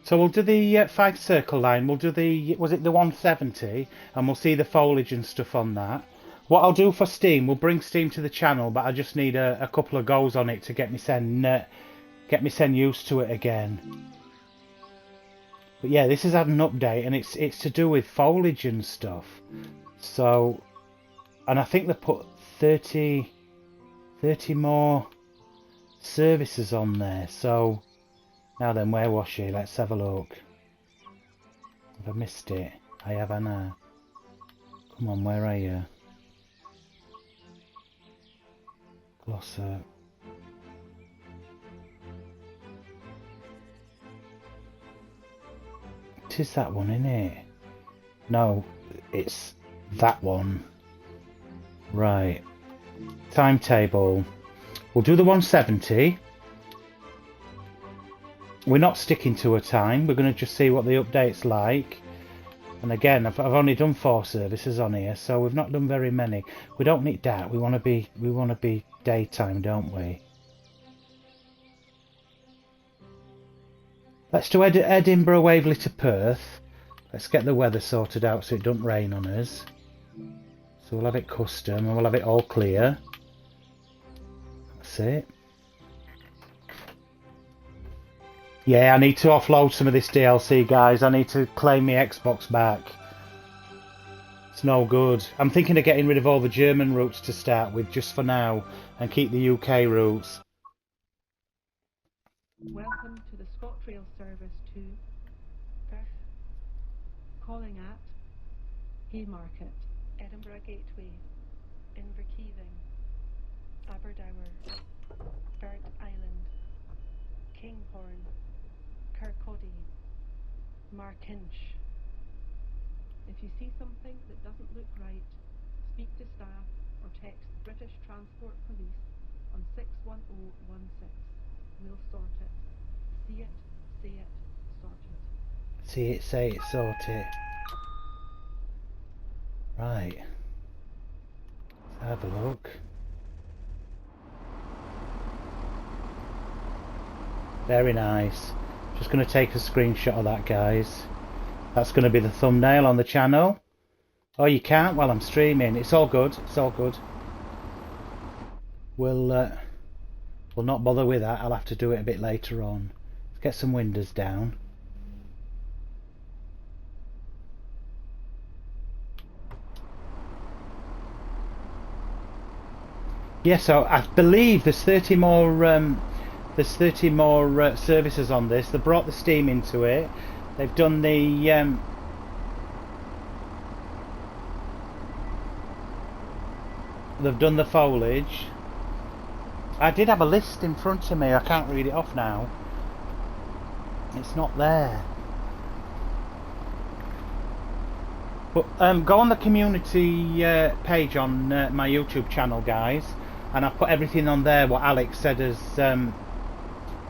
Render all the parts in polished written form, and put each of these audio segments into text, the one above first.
So we'll do the Fife Circle line. We'll do the, was it the 170? And we'll see the foliage and stuff on that. What I'll do for Steam, we'll bring Steam to the channel, but I just need a couple of goes on it to get me send used to it again. But yeah, this has had an update, and it's to do with foliage and stuff. So, and I think they put 30 more services on there. So now then, where was she? Let's have a look. Have I missed it? I have, Anna. Come on, where are you? Gloss up. It is that one, isn't it? No, it's that one. Right. Timetable. We'll do the 170. We're not sticking to a time. We're going to just see what the update's like. And again, I've only done 4 services on here, so we've not done very many. We don't need that. We want to be daytime, don't we? Let's do Edinburgh, Waverley to Perth. Let's get the weather sorted out so it doesn't rain on us. So we'll have it custom and we'll have it all clear. That's it. Yeah, I need to offload some of this DLC, guys. I need to claim my Xbox back. It's no good. I'm thinking of getting rid of all the German routes to start with, just for now, and keep the UK routes. Welcome to the ScotRail service to Fife. Calling at Haymarket, Edinburgh Gateway, Inverkeithing, Aberdour, Bird Island, Kinghorn, Kirkcaldy, Markinch. If you see something that doesn't look right, speak to staff or text the British Transport Police on 61016. We'll sort it. See it, say it, sort it. See it, say it, sort it. Right. Let's have a look. Very nice. Just going to take a screenshot of that, guys. That's going to be the thumbnail on the channel. Oh, you can't while I'm streaming. It's all good. It's all good. We'll not bother with that. I'll have to do it a bit later on. Let's get some windows down. Yeah, so I believe there's 30 more. There's 30 more services on this. They brought the Steam into it. They've done the foliage. I did have a list in front of me. I can't read it off now. It's not there. But go on the community page on my YouTube channel, guys, and I've put everything on there what Alex said as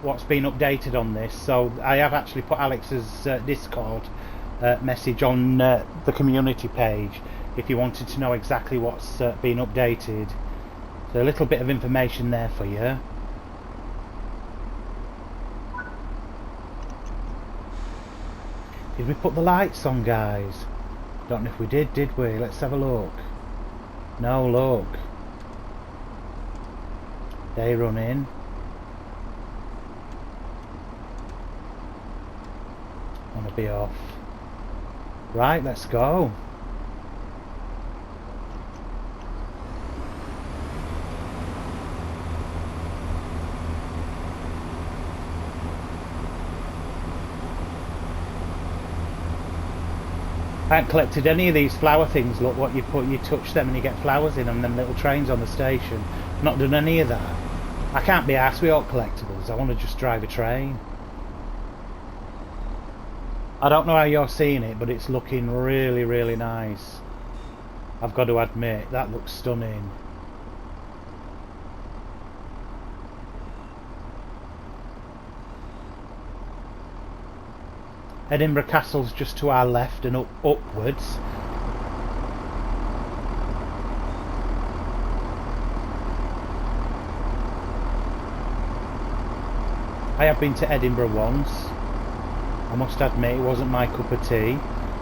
what's been updated on this. So I have actually put Alex's Discord message on the community page if you wanted to know exactly what's been updated. So a little bit of information there for you. Did we put the lights on, guys? Don't know if we did we? Let's have a look. No, look. Day running. Want to be off. Right, let's go. I haven't collected any of these flower things. Look what you put, you touch them and you get flowers in them, them little trains on the station. Not done any of that. I can't be arsed with all collectibles. I want to just drive a train. I don't know how you're seeing it, but it's looking really, really nice. I've got to admit, that looks stunning. Edinburgh Castle's just to our left and upwards. I have been to Edinburgh once. I must admit it wasn't my cup of tea,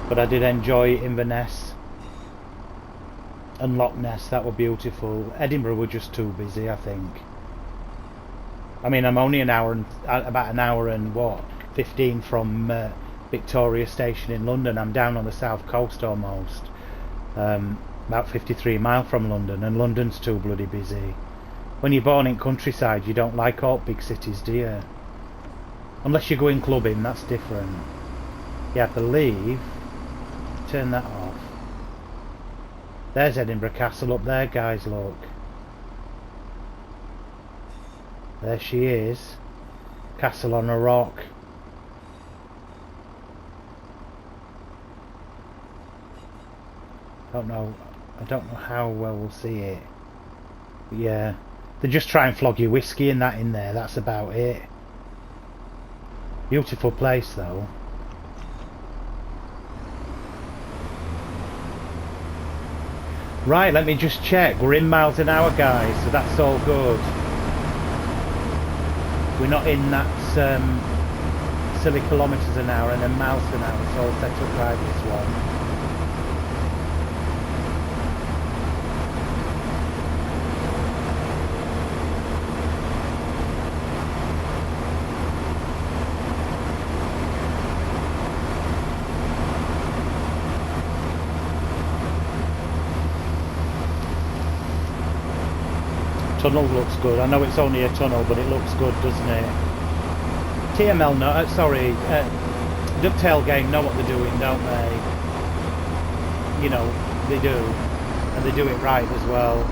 but I did enjoy Inverness and Loch Ness. That were beautiful. Edinburgh were just too busy, I think. I mean, I'm only about an hour and what, 15 from Victoria Station in London. I'm down on the south coast almost, about 53 miles from London, and London's too bloody busy. When you're born in countryside, you don't like all big cities, do you? Unless you're going clubbing, that's different. Yeah, I believe. Turn that off. There's Edinburgh Castle up there, guys, look. There she is. Castle on a rock. I don't know how well we'll see it. But yeah. They just try and flog your whiskey and that in there, that's about it. Beautiful place though. Right, let me just check. We're in miles an hour, guys, so that's all good. We're not in that silly kilometres an hour and then miles an hour. It's all set up right, this one. Tunnel looks good. I know it's only a tunnel, but it looks good, doesn't it? TML, no, sorry, Ducktail Game know what they're doing, don't they? You know, they do. And they do it right as well.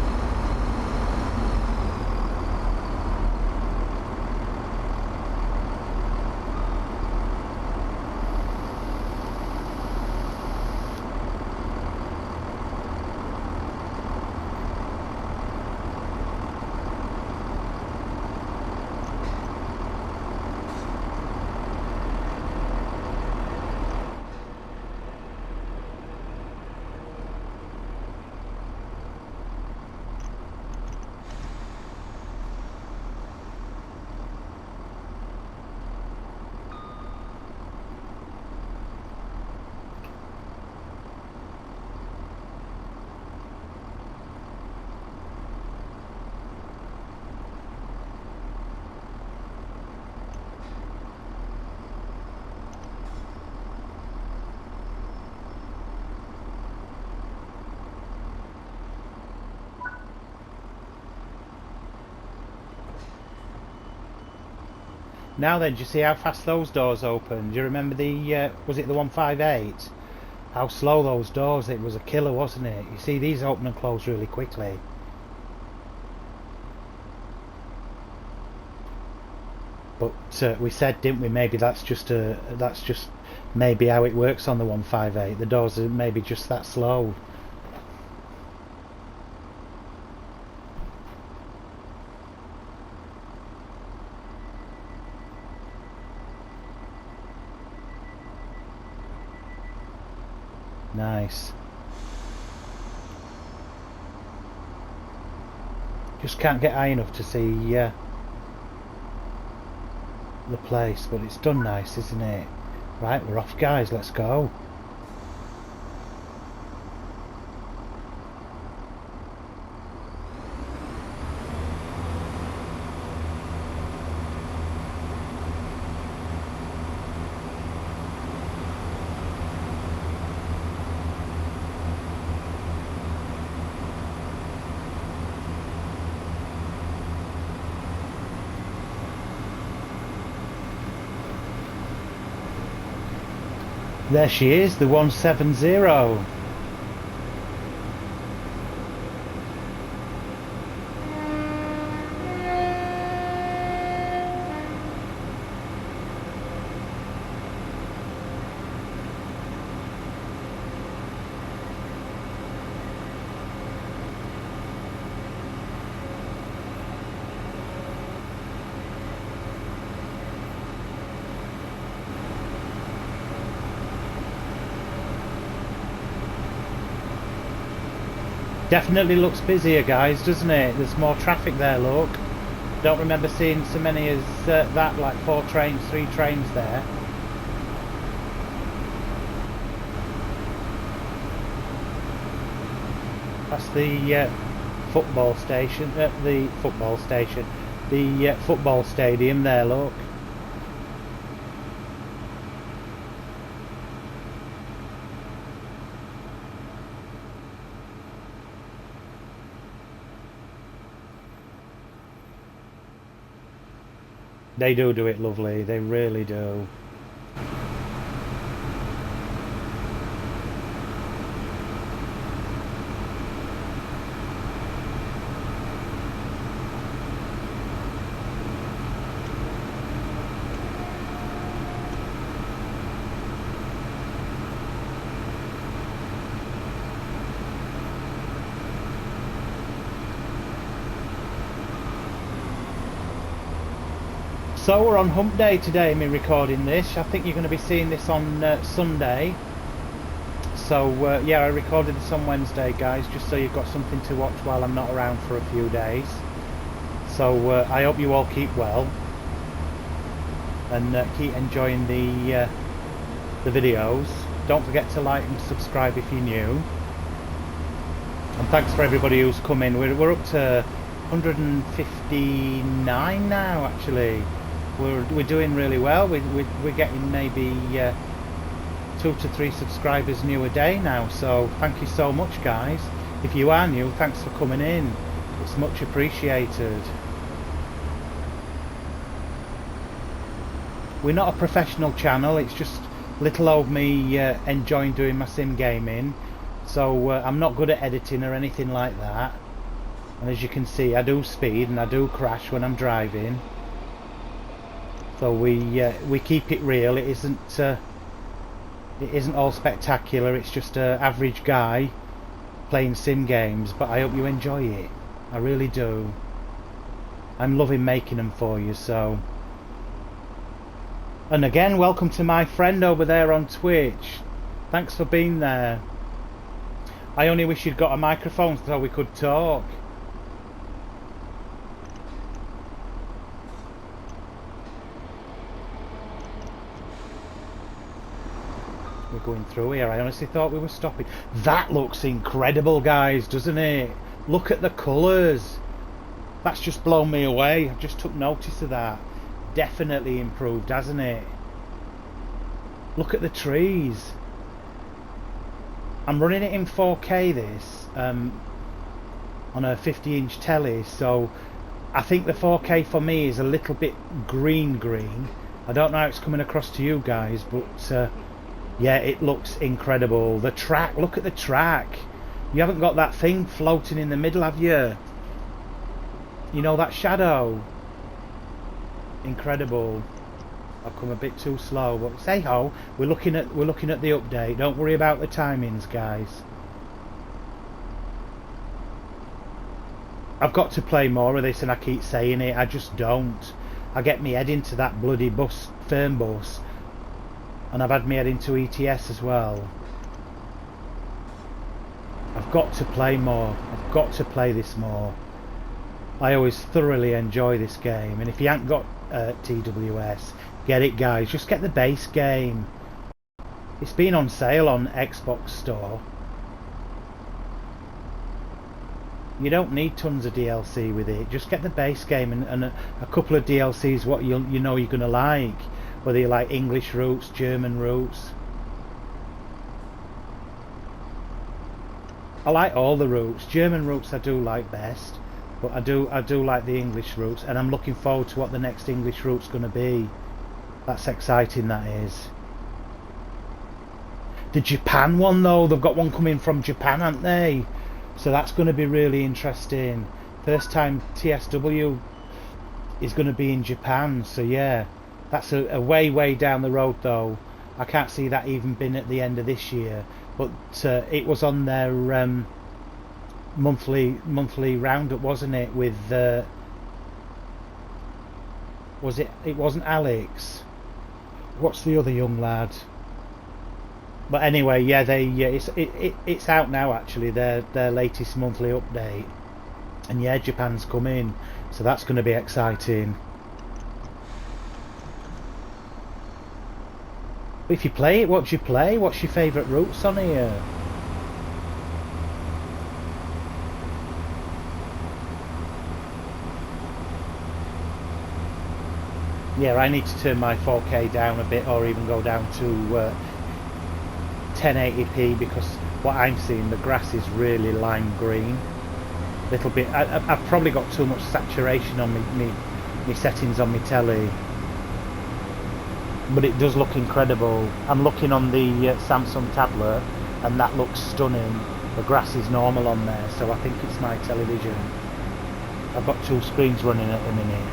Now then, do you see how fast those doors open? Do you remember the, was it the 158? How slow those doors, it was a killer, wasn't it? You see, these open and close really quickly. But we said, didn't we, maybe that's just maybe how it works on the 158. The doors are maybe just that slow. Nice. Just can't get high enough to see the place, but it's done nice, isn't it? Right, we're off, guys, let's go. There she is, the 170. Definitely looks busier, guys, doesn't it? There's more traffic there, look. Don't remember seeing so many as that, like 3 trains there. That's the football station. The football station. The football stadium there. Look. They do it lovely. They really do. So we're on hump day today, me recording this. I think you're going to be seeing this on Sunday. So yeah, I recorded this on Wednesday, guys, just so you've got something to watch while I'm not around for a few days. So I hope you all keep well and keep enjoying the videos. Don't forget to like and subscribe if you're new. And thanks for everybody who's come in. We're up to 159 now, actually. We're doing really well. We're getting maybe 2 to 3 subscribers new a day now. So thank you so much, guys. If you are new, thanks for coming in. It's much appreciated. We're not a professional channel. It's just little old me enjoying doing my sim gaming. So I'm not good at editing or anything like that. And as you can see, I do speed and I do crash when I'm driving. So we keep it real. It isn't all spectacular. It's just an average guy playing sim games. But I hope you enjoy it. I really do. I'm loving making them for you. So. And again, welcome to my friend over there on Twitch. Thanks for being there. I only wish you'd got a microphone so we could talk. We're going through here. I honestly thought we were stopping. That looks incredible, guys, doesn't it? Look at the colours. That's just blown me away. I just took notice of that. Definitely improved, hasn't it? Look at the trees. I'm running it in 4K this on a 50-inch telly, so I think the 4K for me is a little bit green. I don't know how it's coming across to you guys, but yeah, it looks incredible. The track, look at the track. You haven't got that thing floating in the middle, have you? You know, that shadow. Incredible. I've come a bit too slow, but say ho, we're looking at the update. Don't worry about the timings, guys. I've got to play more of this, and I keep saying it. I just don't. I get me head into that bloody bus, firm bus, and I've had me head into ETS as well. I've got to play more. I've got to play this more. I always thoroughly enjoy this game, and if you haven't got TWS, get it, guys. Just get the base game. It's been on sale on Xbox Store. You don't need tons of DLC with it. Just get the base game and a couple of DLCs what you know you're gonna like, whether you like English routes, German routes. I like all the routes. German routes I do like best. But I do like the English routes, and I'm looking forward to what the next English route's going to be. That's exciting, that is. The Japan one, though, they've got one coming from Japan, haven't they? So that's going to be really interesting. First time TSW is going to be in Japan, so yeah. That's a way down the road, though. I can't see that even been at the end of this year. But it was on their monthly roundup, wasn't it, with it wasn't Alex, what's the other young lad? But anyway, yeah, it's out now, actually, their latest monthly update, and yeah, Japan's coming, so that's going to be exciting. But if you play it, what do you play? What's your favourite routes on here? Yeah, I need to turn my 4K down a bit, or even go down to 1080p, because what I'm seeing, the grass is really lime green. Little bit. I've probably got too much saturation on me settings on my telly, but it does look incredible. I'm looking on the Samsung tablet, and that looks stunning. The grass is normal on there, so I think it's my television. I've got two screens running at the minute.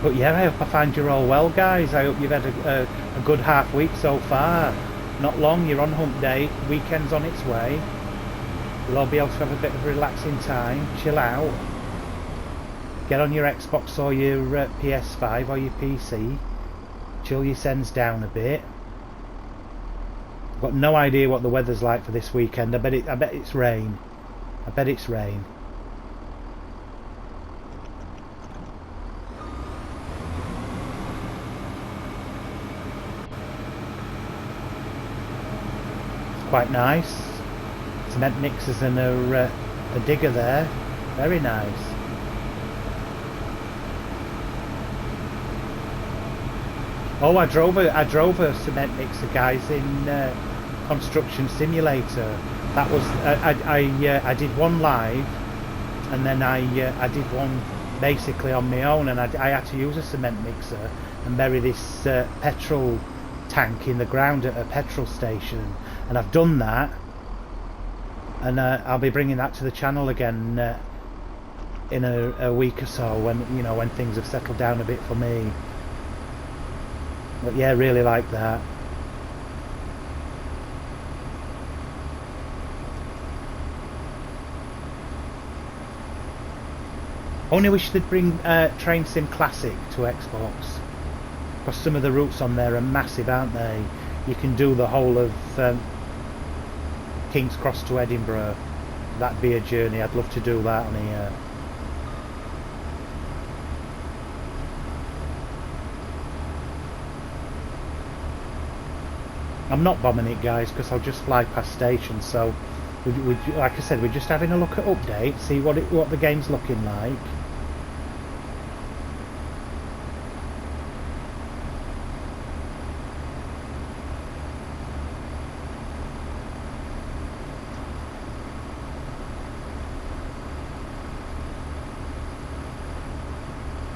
But yeah, I hope I find you're all well, guys. I hope you've had a good half week so far. Not long, you're on hump day, weekend's on its way. You'll all be able to have a bit of relaxing time, chill out. Get on your Xbox or your PS5 or your PC. Chill your sens down a bit. I've got no idea what the weather's like for this weekend. I bet it's rain. I bet it's rain. Quite nice. Cement mixers and a digger there. Very nice. Oh, I drove a cement mixer, guys, in Construction Simulator. That was I did one live, and then I did one basically on my own, and I had to use a cement mixer and bury this petrol tank in the ground at a petrol station, and I've done that, and I'll be bringing that to the channel again in a week or so, when when things have settled down a bit for me. But yeah, really like that. Only wish they'd bring Train Sim Classic to Xbox, because some of the routes on there are massive, aren't they? You can do the whole of King's Cross to Edinburgh. That'd be a journey. I'd love to do that on here. I'm not bombing it, guys, because I'll just fly past stations. So, like I said, we're just having a look at updates, see what the game's looking like.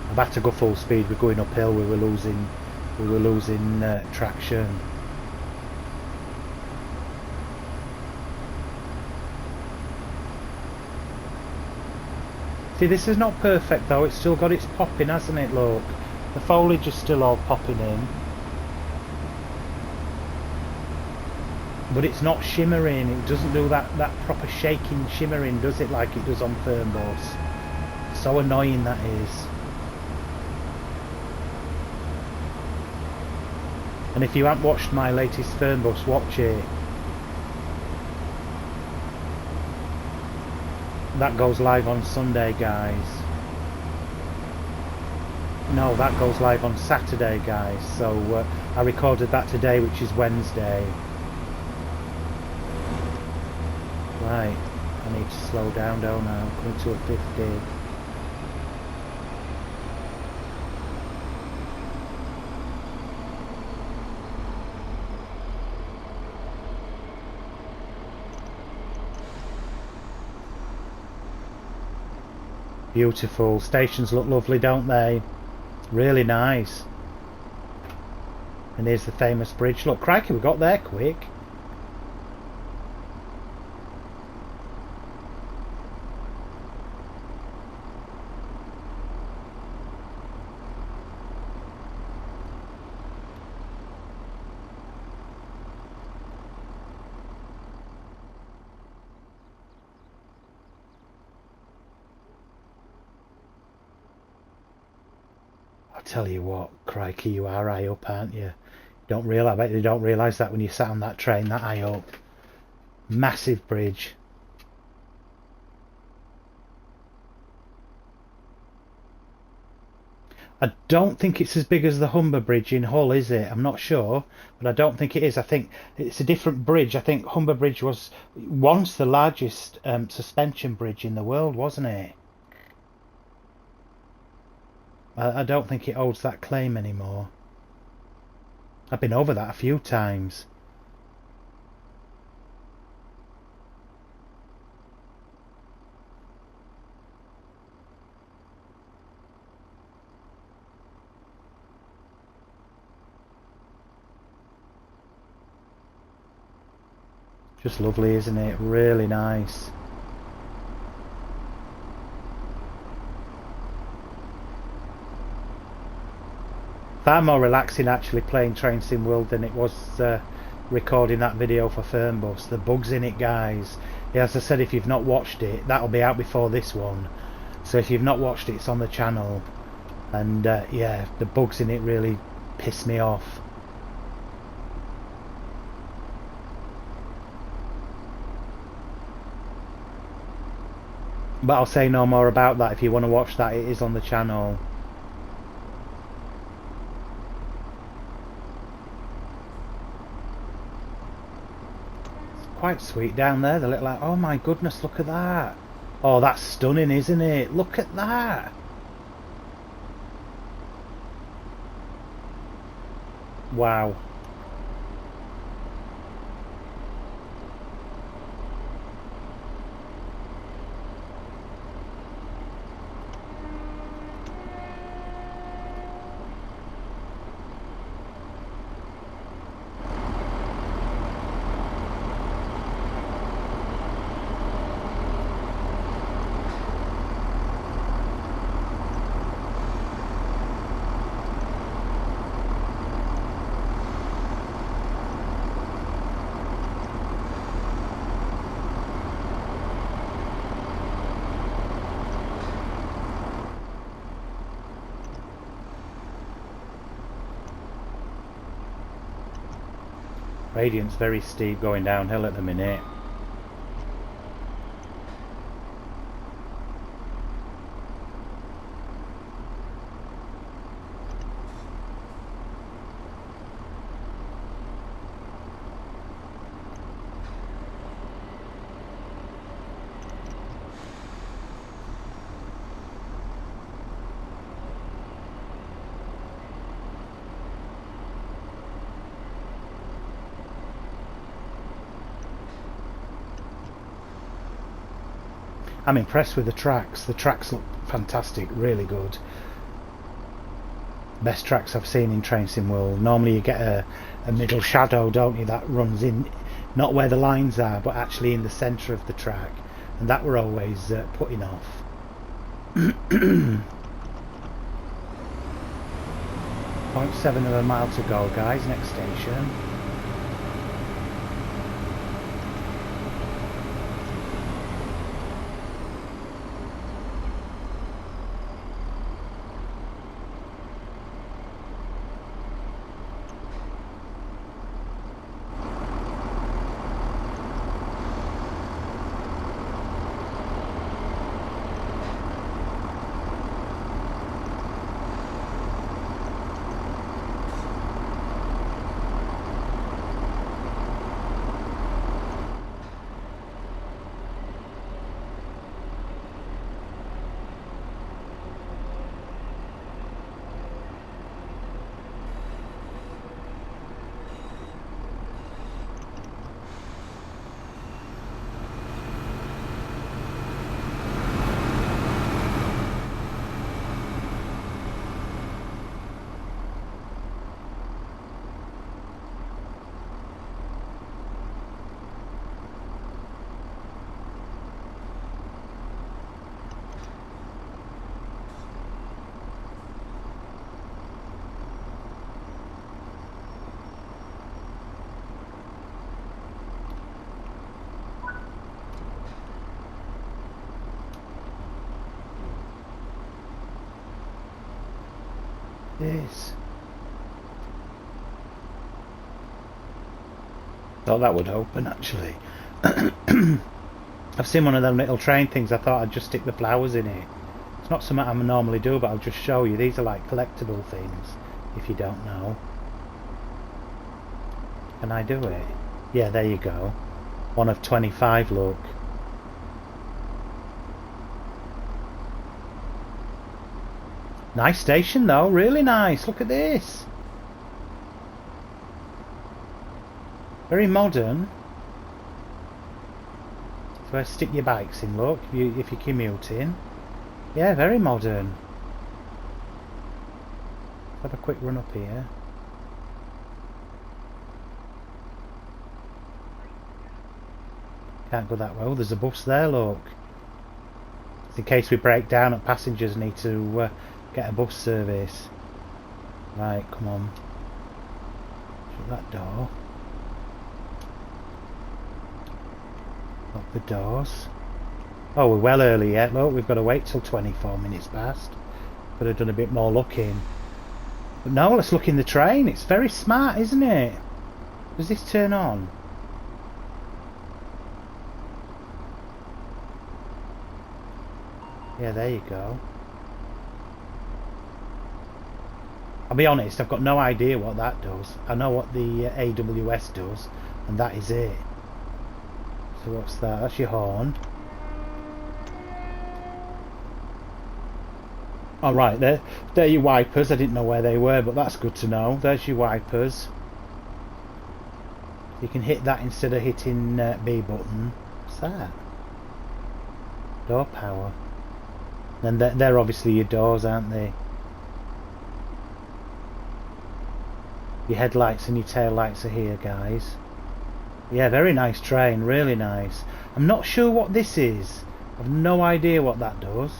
I've had to go full speed. We're going uphill. We were losing traction. See, this is not perfect though. It's still got its popping, hasn't it? Look, the foliage is still all popping in, but it's not shimmering. It doesn't do that proper shaking shimmering, does it, like it does on Fernbus? So annoying that is. And if you haven't watched my latest Fernbus, watch it. That goes live on Sunday, guys. No, that goes live on Saturday, guys. So I recorded that today, which is Wednesday. Right, I need to slow down, don't I? I'm coming to a 50. Beautiful. Stations look lovely, don't they? Really nice. And here's the famous bridge. Look, crikey, we got there quick. I'll tell you what, crikey, you are high up, aren't you? Don't realise, I bet you don't realise that when you sat on that train that high up. Massive bridge. I don't think it's as big as the Humber Bridge in Hull, is it? I'm not sure, but I don't think it is. I think it's a different bridge. I think Humber Bridge was once the largest suspension bridge in the world, wasn't it? I don't think it holds that claim anymore. I've been over that a few times. Just lovely, isn't it? Really nice. Far more relaxing actually playing Train Sim World than it was recording that video for Fernbus. The bugs in it, guys. Yeah, as I said, if you've not watched it, that'll be out before this one. So if you've not watched it, it's on the channel. And yeah, the bugs in it really piss me off. But I'll say no more about that. If you want to watch that, it is on the channel. Quite sweet down there, the little, oh my goodness, look at that. Oh, that's stunning, isn't it? Look at that. Wow. Radiant's very steep going downhill at the minute. I'm impressed with the tracks. The tracks look fantastic, really good. Best tracks I've seen in Train Sim World. Normally you get a middle shadow, don't you, that runs in, not where the lines are, but actually in the centre of the track. And that were always putting off. 0.7 of a mile to go, guys, next station. This. Thought that would open actually. I've seen one of them little train things. I thought I'd just stick the flowers in it. It's not something I normally do, but I'll just show you. These are like collectible things, if you don't know. Can I do it? Yeah, there you go. 1 of 25, look. Nice station though, really nice. Look at this. Very modern. So stick your bikes in, look, if you're commuting. Yeah, very modern. Let's have a quick run up here. Can't go that way. Oh, there's a bus there, look. In case we break down and passengers need to get a bus service. Right, come on. Shut that door. Lock the doors. Oh, we're well early yet, look. We've got to wait till 24 minutes past. Could have done a bit more looking. But no, let's look in the train. It's very smart, isn't it? Does this turn on? Yeah, there you go. I'll be honest, I've got no idea what that does. I know what the AWS does, and that is it. So what's that? That's your horn. Oh right, they're your wipers. I didn't know where they were, but that's good to know. There's your wipers. You can hit that instead of hitting B button. What's that? Door power. And they're obviously your doors, aren't they? Your headlights and your tail lights are here, guys. Yeah, very nice train, really nice. I'm not sure what this is. I've no idea what that does.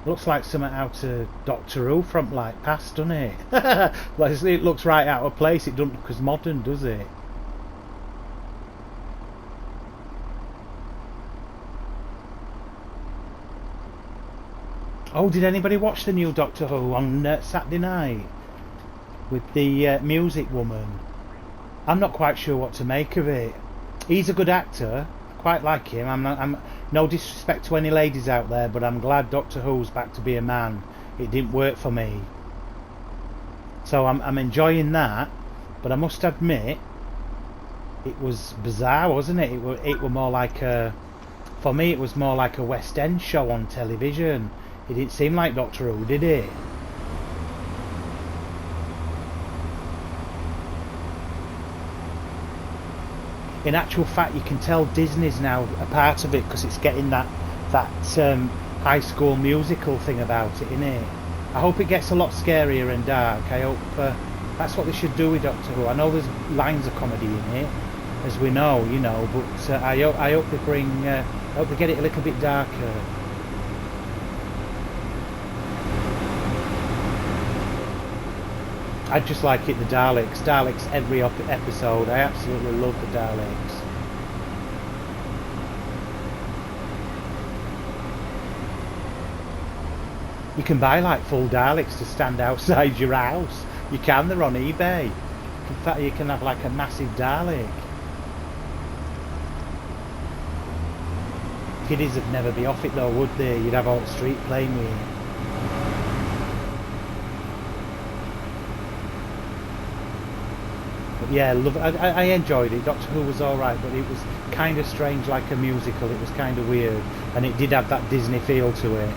Looks like something out of Doctor Who from like past, doesn't it? It looks right out of place. It doesn't look as modern, does it? Oh, did anybody watch the new Doctor Who on Saturday night with the music woman? I'm not quite sure what to make of it. He's a good actor. I quite like him. I'm no disrespect to any ladies out there, but I'm glad Doctor Who's back to be a man. It didn't work for me, so I'm enjoying that. But I must admit, it was bizarre, wasn't it? It were more like a, for me, it was more like a West End show on television. It didn't seem like Doctor Who, did it? In actual fact, you can tell Disney's now a part of it because it's getting that High School Musical thing about it, innit? I hope it gets a lot scarier and dark. I hope that's what they should do with Doctor Who. I know there's lines of comedy in it, as we know, you know, but I hope they bring, I hope they get it a little bit darker. I just like it, the Daleks. Daleks every episode. I absolutely love the Daleks. You can buy like full Daleks to stand outside your house. You can, they're on eBay. In fact, you can have like a massive Dalek. Kiddies would never be off it though, would they? You'd have all the street playing with it. Yeah, I enjoyed it. Doctor Who was alright, but it was kind of strange, like a musical. It was kind of weird, and it did have that Disney feel to it.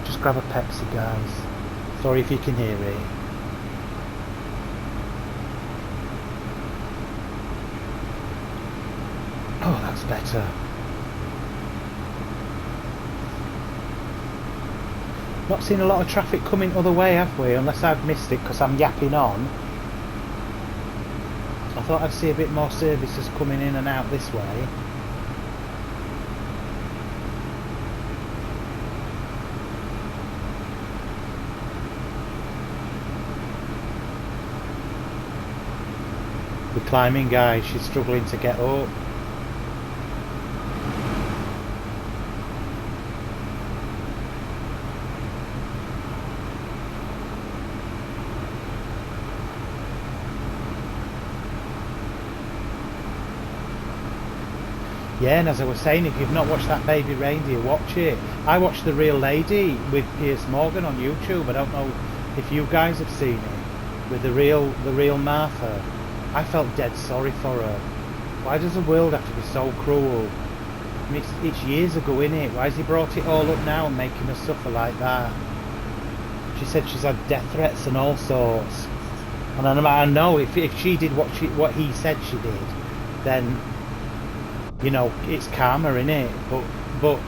Just grab a Pepsi, guys. Sorry if you can hear it. Oh, that's better. Not seen a lot of traffic coming other way, have we? Unless I've missed it because I'm yapping on. I thought I'd see a bit more services coming in and out this way. The climbing guy, she's struggling to get up. Yeah, and as I was saying, if you've not watched that Baby Reindeer, watch it. I watched The Real Lady with Piers Morgan on YouTube. I don't know if you guys have seen it with the real Martha. I felt dead sorry for her. Why does the world have to be so cruel? I mean, it's years ago, innit? Why has he brought it all up now and making her suffer like that? She said she's had death threats and all sorts. And I know if she did what he said she did, then you know it's karma, innit? But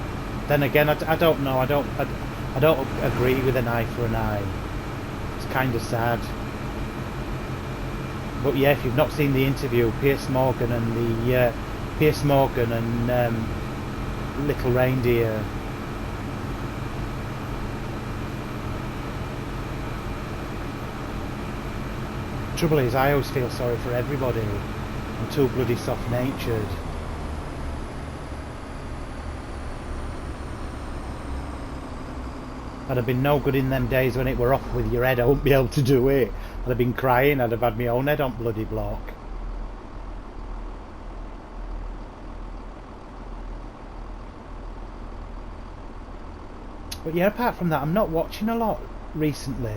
then again, I don't know. I don't agree with an eye for an eye. It's kind of sad. But yeah, if you've not seen the interview, Piers Morgan and Little Reindeer. Trouble is, I always feel sorry for everybody. I'm too bloody soft-natured. I'd have been no good in them days when it were off with your head. I wouldn't be able to do it. I'd have been crying. I'd have had my own head on bloody block. But yeah, apart from that, I'm not watching a lot recently.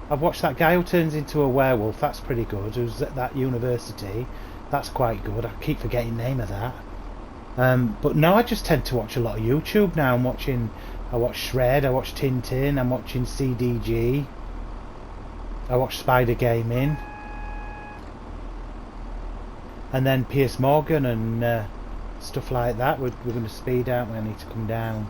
I've watched that guy who turns into a werewolf. That's pretty good. Who's at that university. That's quite good. I keep forgetting the name of that. But no, I just tend to watch a lot of YouTube now. I watch Shred, I watch Tintin, I'm watching CDG, I watch Spider Gaming, and then Piers Morgan and stuff like that. We're going to speed out. I need to come down.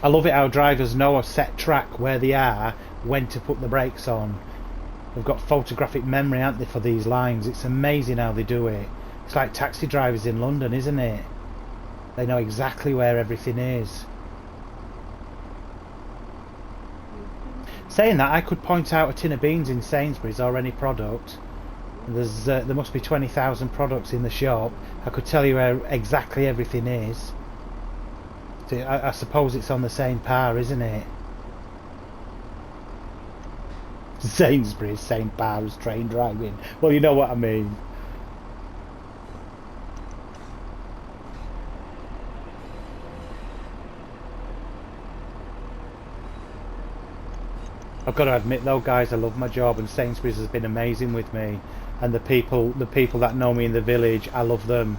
I love it how drivers know a set track where they are, when to put the brakes on. They've got photographic memory, haven't they, for these lines? It's amazing how they do it. It's like taxi drivers in London, isn't it? They know exactly where everything is. Saying that, I could point out a tin of beans in Sainsbury's or any product. There must be 20,000 products in the shop. I could tell you where exactly everything is. I suppose it's on the same par, isn't it? Sainsbury's, same par as train driving. Well, you know what I mean. I've got to admit though, guys, I love my job, and Sainsbury's has been amazing with me. And the people that know me in the village, I love them.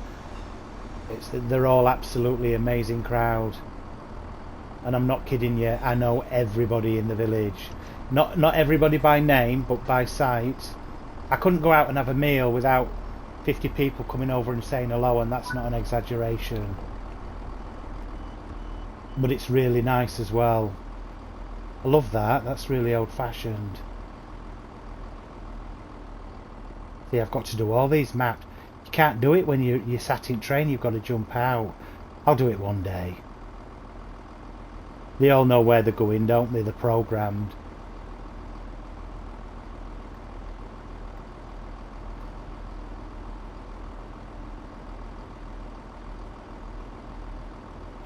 They're all absolutely amazing crowd, and I'm not kidding you. I know everybody in the village, not everybody by name, but by sight. I couldn't go out and have a meal without 50 people coming over and saying hello, and that's not an exaggeration. But it's really nice as well. I love that. That's really old-fashioned. See, I've got to do all these maps. You can't do it when you're sat in train. You've got to jump out. I'll do it one day. They all know where they're going, don't they? They're programmed.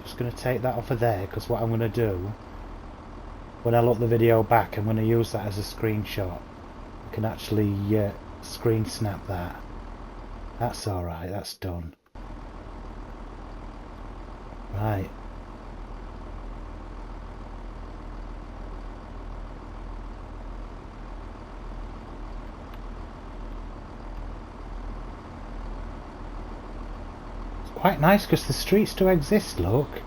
Just going to take that off of there, because what I'm going to do, when I look the video back, I'm going to use that as a screenshot. I can actually screen snap that. That's alright, that's done. Right. It's quite nice because the streets do exist, look.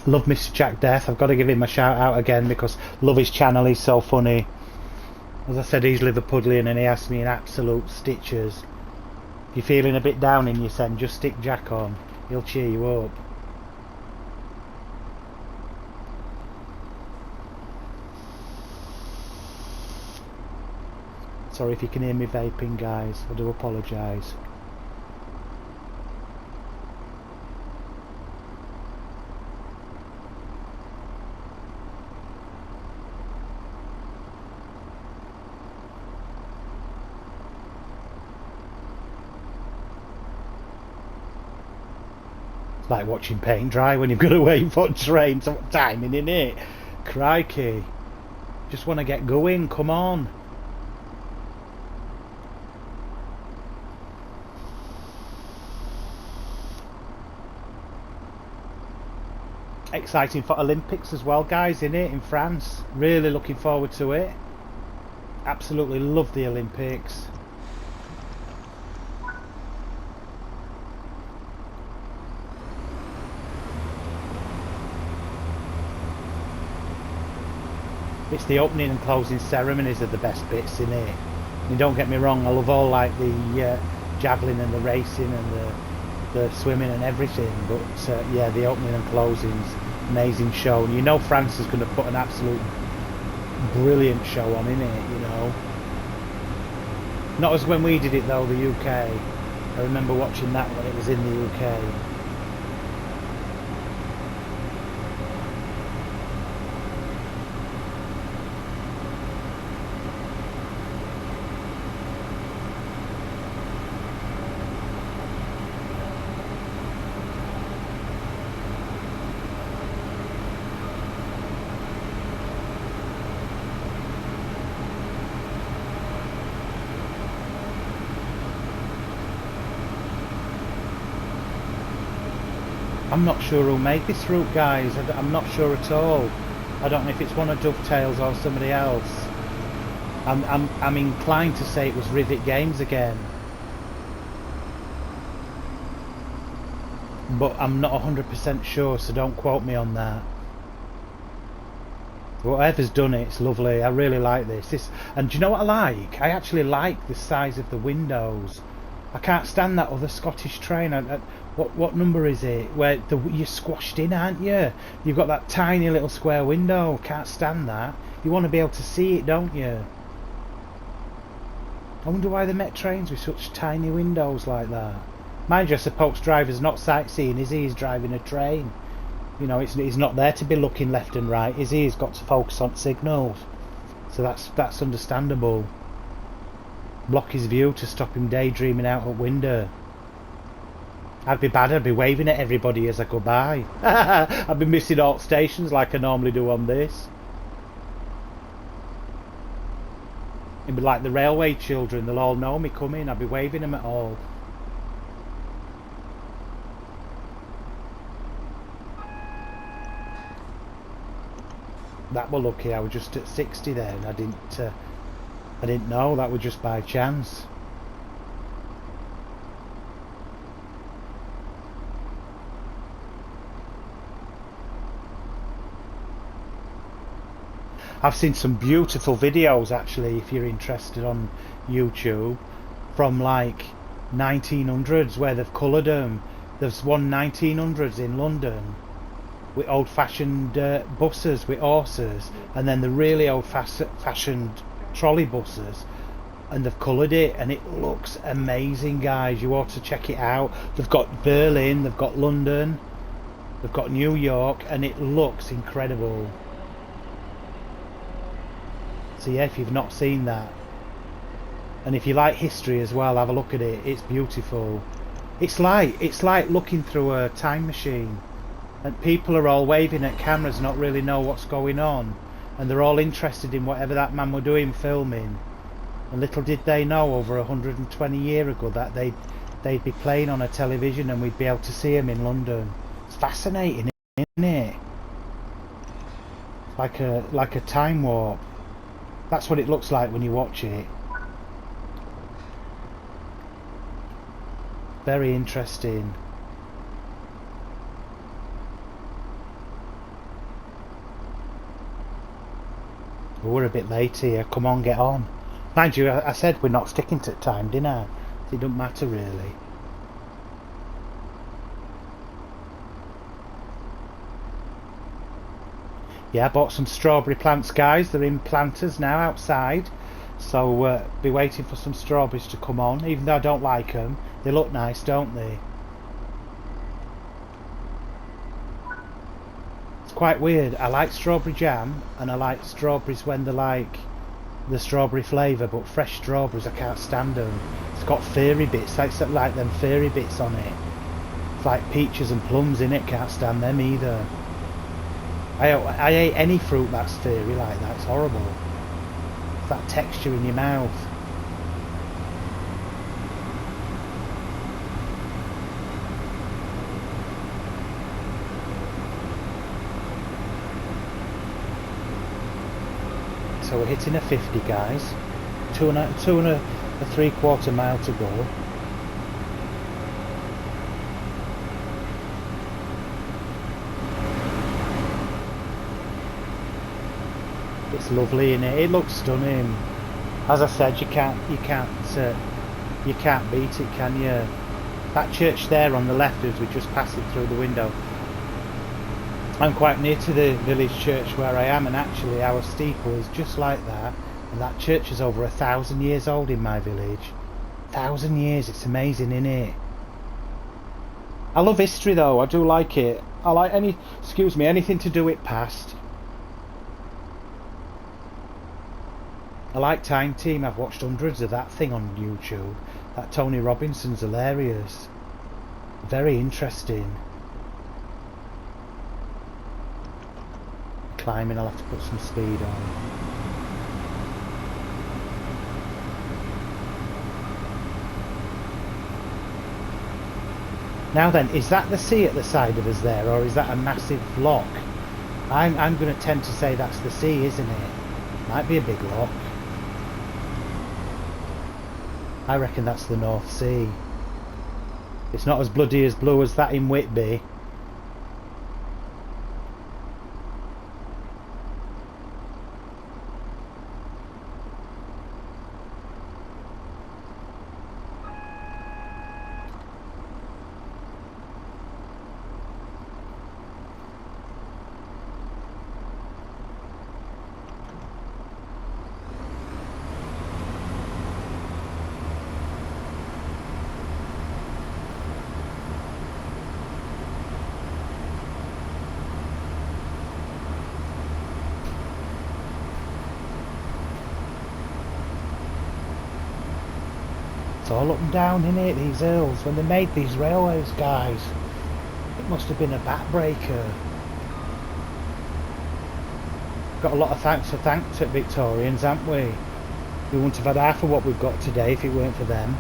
Love Mr. Jack Death. I've got to give him a shout out again because love his channel. He's so funny. As I said, he's Liverpudlian and he asked me in absolute stitches. If you're feeling a bit down in your send, just stick Jack on. He'll cheer you up. Sorry if you can hear me vaping, guys. I do apologise. Like watching paint dry when you've got to wait for trains. What timing, innit? Crikey. Just want to get going, come on. Exciting for Olympics as well, guys, innit? In France. Really looking forward to it. Absolutely love the Olympics. It's the opening and closing ceremonies are the best bits in it. And don't get me wrong, I love all like the javelin and the racing and the swimming and everything. But yeah, the opening and closing's amazing show. And you know France is going to put an absolute brilliant show on, innit? You know. Not as when we did it though, the UK. I remember watching that when it was in the UK. I'm not sure who made this route, guys. I'm not sure at all. I don't know if it's one of Dovetails or somebody else. I'm inclined to say it was Rivet Games again, but I'm not 100% sure, so don't quote me on that. Whatever's done it, it's lovely. I really like this. And do you know what I like? I actually like the size of the windows. I can't stand that other Scottish train. What number is it? Where you're squashed in, aren't you? You've got that tiny little square window. Can't stand that. You want to be able to see it, don't you? I wonder why they make trains with such tiny windows like that. Mind you, I suppose driver's not sightseeing, is he? He's driving a train. You know, he's not there to be looking left and right, is he? He's got to focus on signals. So that's understandable. Block his view to stop him daydreaming out a window. I'd be bad, I'd be waving at everybody as I go by. I'd be missing all stations like I normally do on this. It'd be like the railway children, they'll all know me coming, I'd be waving them at all. That were lucky, I was just at 60 then, I didn't know, that was just by chance. I've seen some beautiful videos actually, if you're interested, on YouTube from like 1900s where they've coloured them. There's one 1900s in London with old-fashioned buses with horses, and then the really old-fashioned trolley buses, and they've coloured it and it looks amazing, guys. You ought to check it out. They've got Berlin, they've got London, they've got New York, and it looks incredible. So yeah, if you've not seen that, and if you like history as well, have a look at it. It's beautiful. It's like looking through a time machine, and people are all waving at cameras, not really know what's going on, and they're all interested in whatever that man were doing filming. And little did they know, over 120 years ago, that they'd be playing on a television and we'd be able to see them in London. It's fascinating, isn't it? Like a time warp. That's what it looks like when you watch it. Very interesting. We're a bit late here. Come on, get on. Mind you, I said we're not sticking to time, didn't I? It doesn't matter really. Yeah, I bought some strawberry plants, guys. They're in planters now outside, so be waiting for some strawberries to come on. Even though I don't like them, they look nice, don't they? It's quite weird. I like strawberry jam, and I like strawberries when they're like the strawberry flavour, but fresh strawberries I can't stand them. It's got fairy bits, like them fairy bits on it. It's like peaches and plums in it, can't stand them either. I hate any fruit that's furry like that, it's horrible. It's that texture in your mouth. So we're hitting a 50, guys. Two and a 3/4 mile to go. It's lovely, innit? It looks stunning. As I said, you can't beat it, can you? That church there on the left, as we just passed it through the window. I'm quite near to the village church where I am, and actually our steeple is just like that. And that church is over 1,000 years old in my village. 1,000 years, it's amazing, innit? I love history though, I do like it. I like anything to do with past. I like Time Team, I've watched hundreds of that thing on YouTube. That Tony Robinson's hilarious. Very interesting. Climbing, I'll have to put some speed on. Now then, is that the sea at the side of us there, or is that a massive lock? I'm going to tend to say that's the sea, isn't it? Might be a big lock. I reckon that's the North Sea. It's not as bloody as blue as that in Whitby. It's all up and down, innit, these hills. When they made these railways, guys, it must have been a backbreaker. Got a lot of thanks to Victorians, haven't we? We wouldn't have had half of what we've got today if it weren't for them.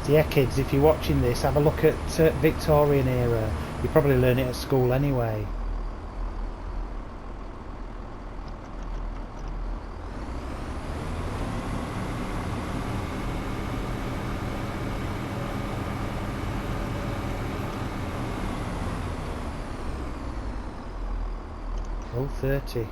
So yeah, kids, if you're watching this, have a look at Victorian era. You probably learn it at school anyway. Oh, 30.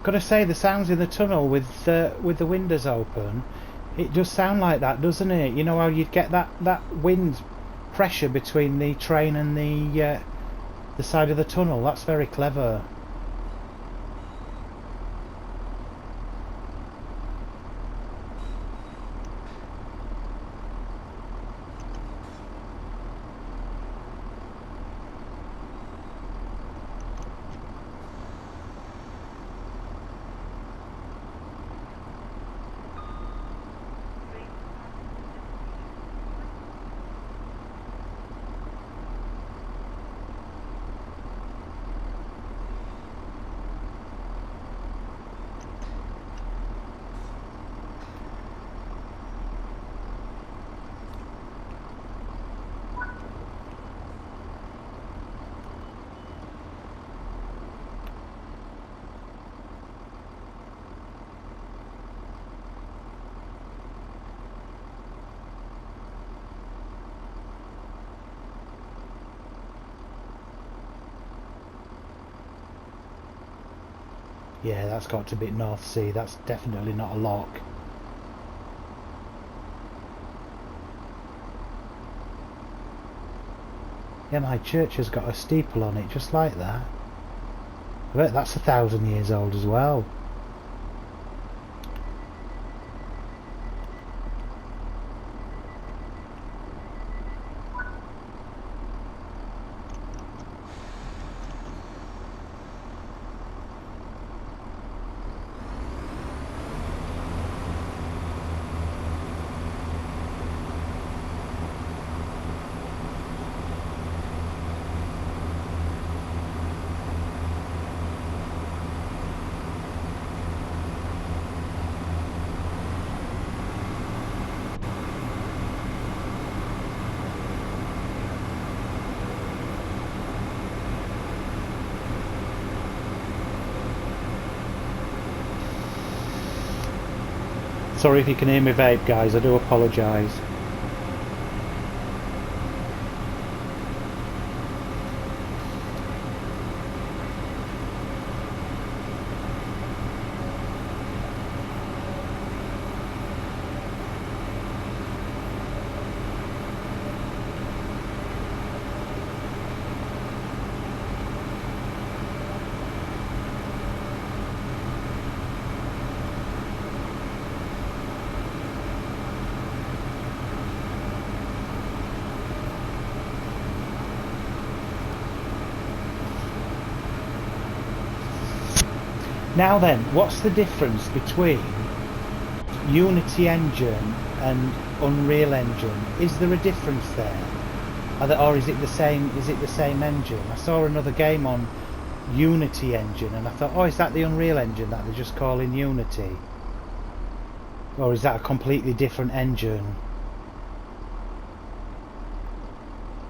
Gotta say, the sounds in the tunnel with the windows open, it does sound like that, doesn't it? You know how you'd get that wind pressure between the train and the side of the tunnel. That's very clever. Yeah, that's got to be North Sea. That's definitely not a lock. Yeah, my church has got a steeple on it just like that. I bet that's 1,000 years old as well. Sorry if you can hear me vape, guys, I do apologise. Now then, what's the difference between Unity Engine and Unreal Engine? Is there a difference there? Or is it the same? Is it the same engine? I saw another game on Unity Engine, and I thought, oh, is that the Unreal Engine that they're just calling Unity? Or is that a completely different engine?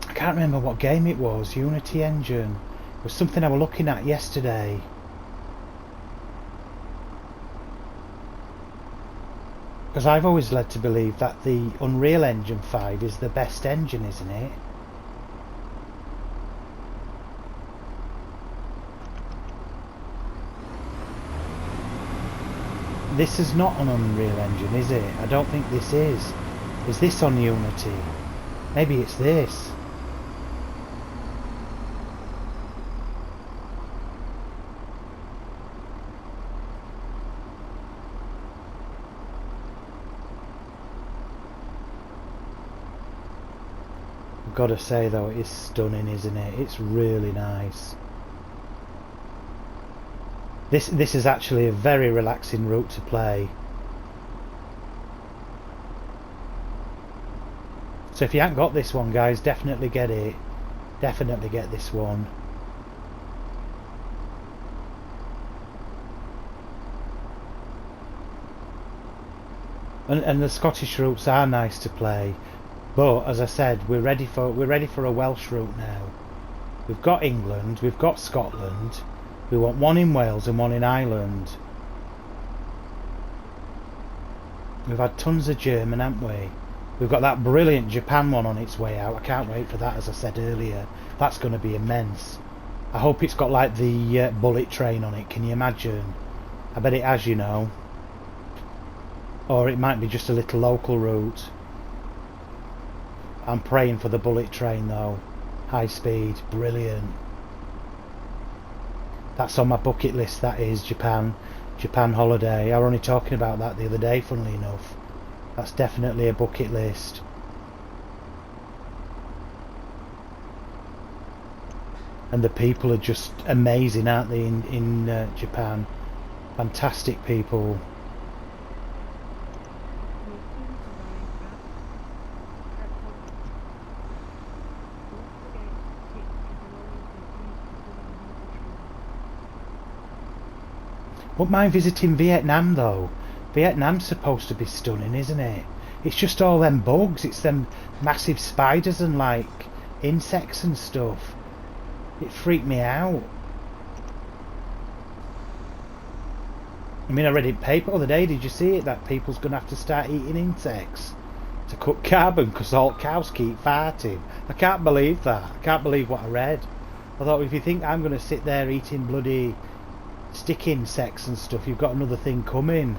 I can't remember what game it was. Unity Engine. It was something I was looking at yesterday. Because I've always led to believe that the Unreal Engine 5 is the best engine, isn't it? This is not an Unreal Engine, is it? I don't think this is. Is this on Unity? Maybe it's this. I've got to say though, it is stunning, isn't it? It's really nice. This is actually a very relaxing route to play. So if you haven't got this one, guys, definitely get it. Definitely get this one. And the Scottish routes are nice to play. But as I said, we're ready for a Welsh route now. We've got England, we've got Scotland. We want one in Wales and one in Ireland. We've had tons of German, haven't we? We've got that brilliant Japan one on its way out. I can't wait for that, as I said earlier. That's going to be immense. I hope it's got like the bullet train on it. Can you imagine? I bet it has, you know. Or it might be just a little local route. I'm praying for the bullet train though. High speed, brilliant. That's on my bucket list, that is, Japan holiday. I was only talking about that the other day, funnily enough. That's definitely a bucket list. And the people are just amazing, aren't they, in Japan? Fantastic people. Wouldn't mind visiting Vietnam though. Vietnam's supposed to be stunning, isn't it? It's just all them bugs, it's them massive spiders and like insects and stuff. It freaked me out. I mean, I read in paper the other day, did you see it? That people's going to have to start eating insects to cut carbon because all cows keep farting. I can't believe that. I can't believe what I read. I thought, if you think I'm going to sit there eating bloody stick insects and stuff, you've got another thing coming.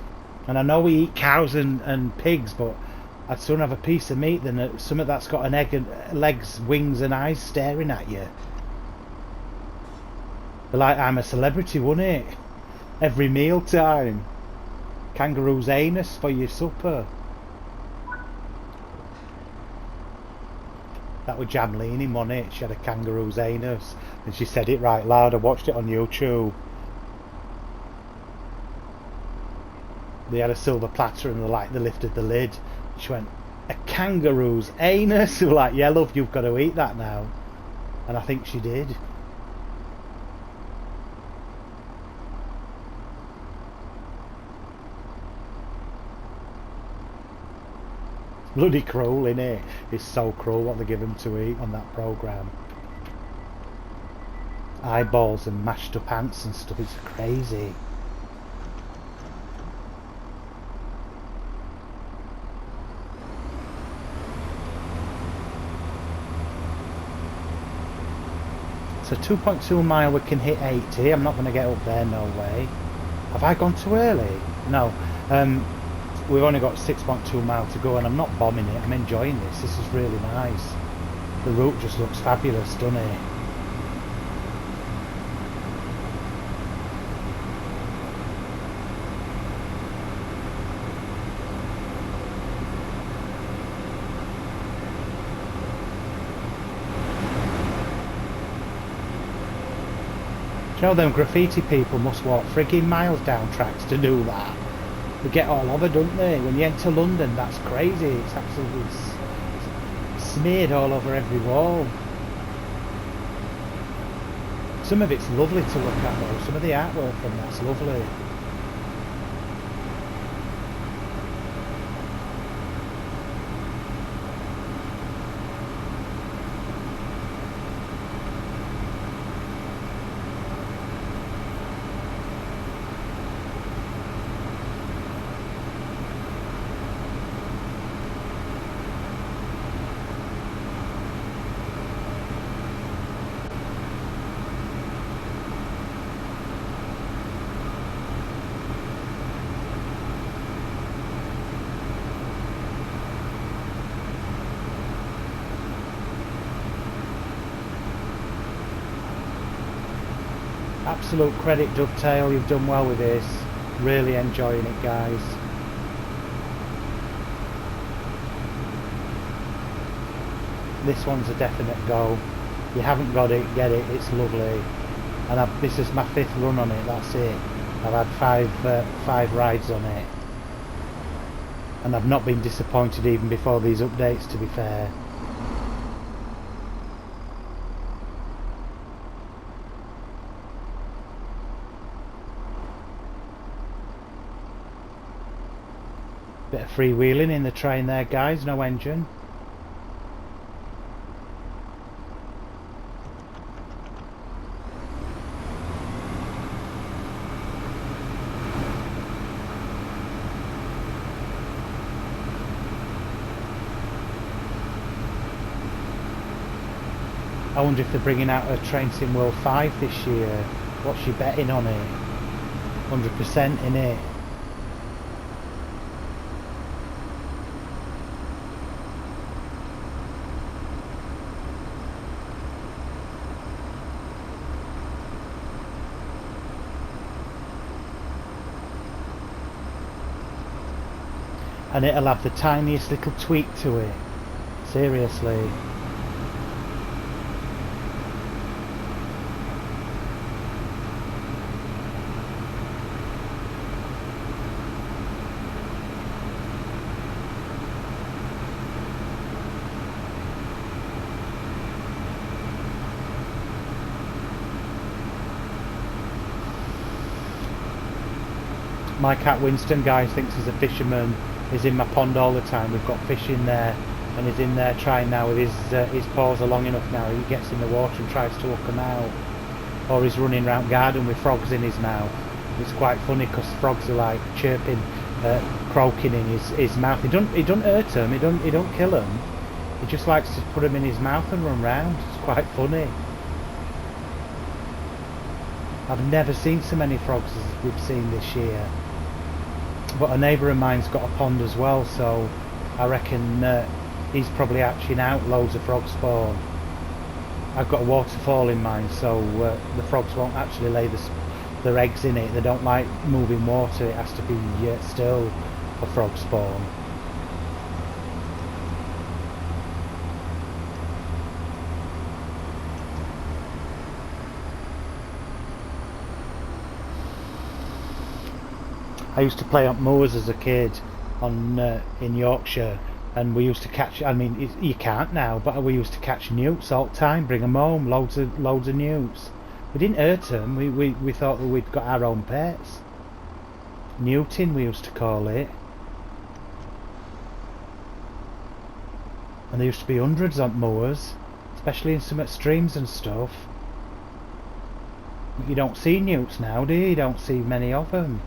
And I know we eat cows and pigs, but I'd sooner have a piece of meat than something that's got an egg and legs, wings and eyes staring at you. But like I'm a celebrity, wouldn't it? Every meal time. Kangaroo's anus for your supper. That was Jamleen, wasn't it? She had a kangaroo's anus. And she said it right loud. I watched it on YouTube. They had a silver platter and they lifted the lid. She went, a kangaroo's anus? They were like, yeah love, you've got to eat that now. And I think she did. Bloody cruel, innit? It's so cruel what they give them to eat on that programme. Eyeballs and mashed up ants and stuff, it's crazy. So 2.2 mile we can hit 80, I'm not going to get up there, no way. Have I gone too early? No. We've only got 6.2 miles to go and I'm not bombing it, I'm enjoying this. This is really nice. The route just looks fabulous, doesn't it? You know, them graffiti people must walk frigging miles down tracks to do that. They get all over, don't they? When you enter London, that's crazy. It's absolutely smeared all over every wall. Some of it's lovely to look at though. Some of the artwork from that's lovely. Absolute credit, Dovetail, you've done well with this. Really enjoying it, guys. This one's a definite go. If you haven't got it, get it, it's lovely. And this is my 5th run on it, that's it. I've had five rides on it. And I've not been disappointed even before these updates, to be fair. Bit of freewheeling in the train there, guys, no engine. I wonder if they're bringing out a Train Sim World 5 this year. What's she betting on it? 100% in it. And it'll have the tiniest little tweak to it. Seriously. My cat Winston, guys, thinks he's a fisherman. He's in my pond all the time. We've got fish in there, and he's in there trying now with his paws are long enough now. He gets in the water and tries to hook them out, or he's running around garden with frogs in his mouth. It's quite funny because frogs are like chirping, croaking in his mouth. He don't hurt them. He don't kill them. He just likes to put them in his mouth and run round. It's quite funny. I've never seen so many frogs as we've seen this year. But a neighbour of mine's got a pond as well, so I reckon he's probably hatching out loads of frog spawn. I've got a waterfall in mine, so the frogs won't actually lay their eggs in it. They don't like moving water. It has to be still for frog spawn. I used to play on moors as a kid in Yorkshire, and we used to catch. I mean, you can't now, but we used to catch newts all the time. Bring them home, loads of newts. We didn't hurt them. We thought that we'd got our own pets. Newting, we used to call it. And there used to be hundreds on moors, especially in some streams and stuff. You don't see newts now, do you? You don't see many of them.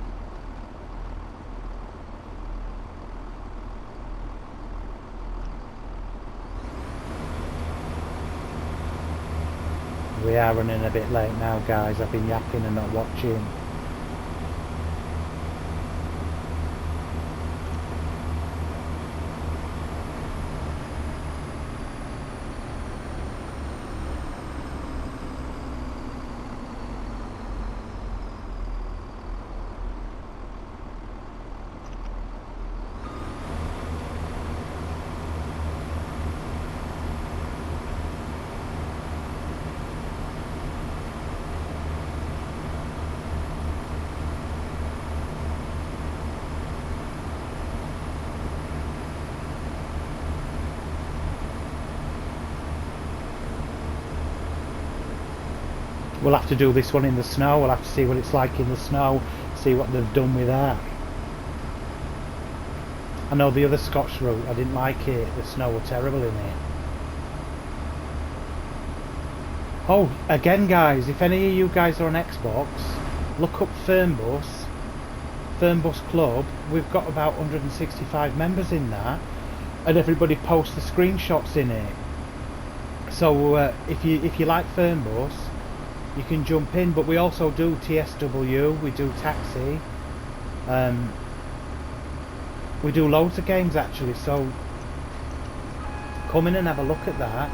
We are running a bit late now, guys. I've been yapping and not watching. We'll have to do this one in the snow. We'll have to see what it's like in the snow, see what they've done with that. I know the other Scotch route, I didn't like it. The snow was terrible in it. Oh, again guys, if any of you guys are on Xbox, look up Fernbus Club. We've got about 165 members in that, and everybody posts the screenshots in it. So if you like Fernbus, you can jump in. But we also do TSW, we do taxi, we do loads of games actually, so come in and have a look at that.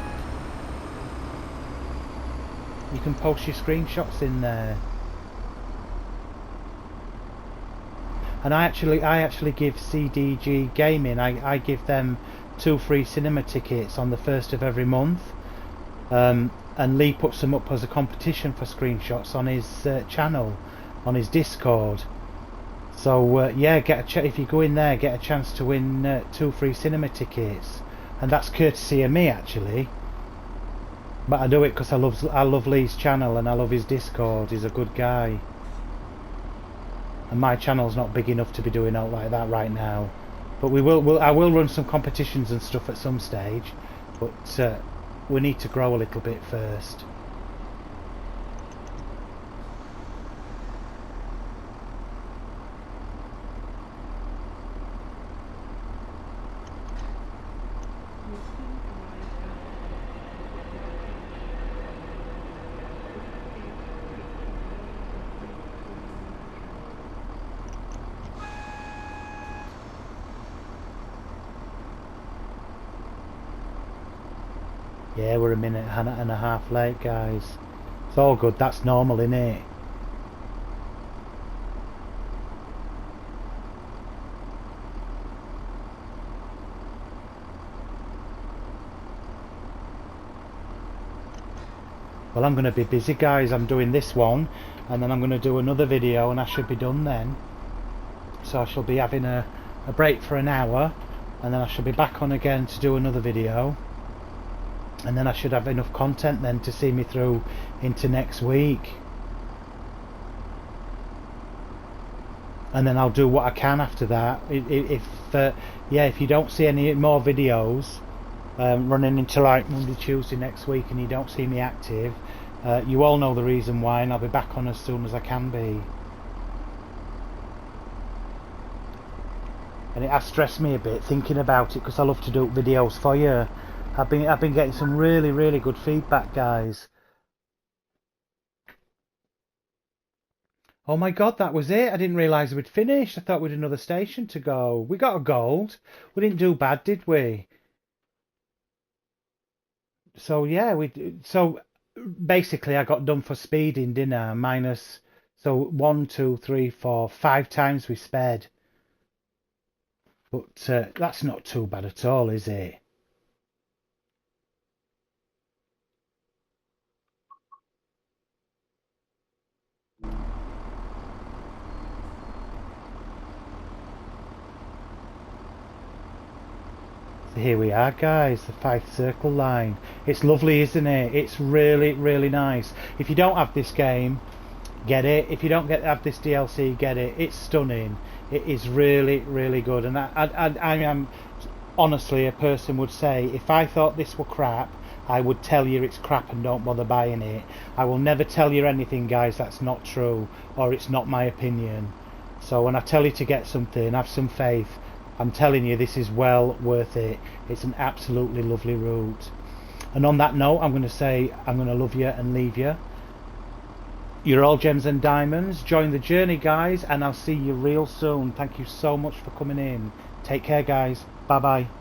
You can post your screenshots in there. And I actually give CDG Gaming, I give them 2 free cinema tickets on the 1st of every month. And Lee puts them up as a competition for screenshots on his channel, on his Discord. So yeah, if you go in there, get a chance to win 2 free cinema tickets, and that's courtesy of me actually. But I do it because I love Lee's channel and I love his Discord. He's a good guy, and my channel's not big enough to be doing out like that right now. But I will run some competitions and stuff at some stage, but we need to grow a little bit first. Yeah, we're a minute and a half late, guys. It's all good, that's normal, innit? Well, I'm going to be busy, guys. I'm doing this one, and then I'm going to do another video, and I should be done then. So I shall be having a break for an hour, and then I shall be back on again to do another video. And then I should have enough content then to see me through into next week. And then I'll do what I can after that. If you don't see any more videos running into like Monday, Tuesday next week, and you don't see me active, you all know the reason why, and I'll be back on as soon as I can be. And it has stressed me a bit thinking about it, because I love to do videos for you. I've been getting some really good feedback, guys. Oh my God, that was it. I didn't realise we'd finished. I thought we'd another station to go. We got a gold. We didn't do bad, did we? So yeah, so basically I got done for speeding, didn't I? Minus, so one, two, three, four, 5 times we sped. But that's not too bad at all, is it? So here we are, guys, the Fife Circle line. It's lovely, isn't it? It's really, really nice. If you don't have this game, get it. If you don't have this DLC, get it. It's stunning. It is really, really good. And I am honestly, a person would say, if I thought this were crap, I would tell you it's crap and don't bother buying it. I will never tell you anything, guys, that's not true, or it's not my opinion. So when I tell you to get something, have some faith. I'm telling you, this is well worth it. It's an absolutely lovely route. And on that note, I'm going to say I'm going to love you and leave you. You're all gems and diamonds. Join the journey, guys, and I'll see you real soon. Thank you so much for coming in. Take care, guys. Bye bye.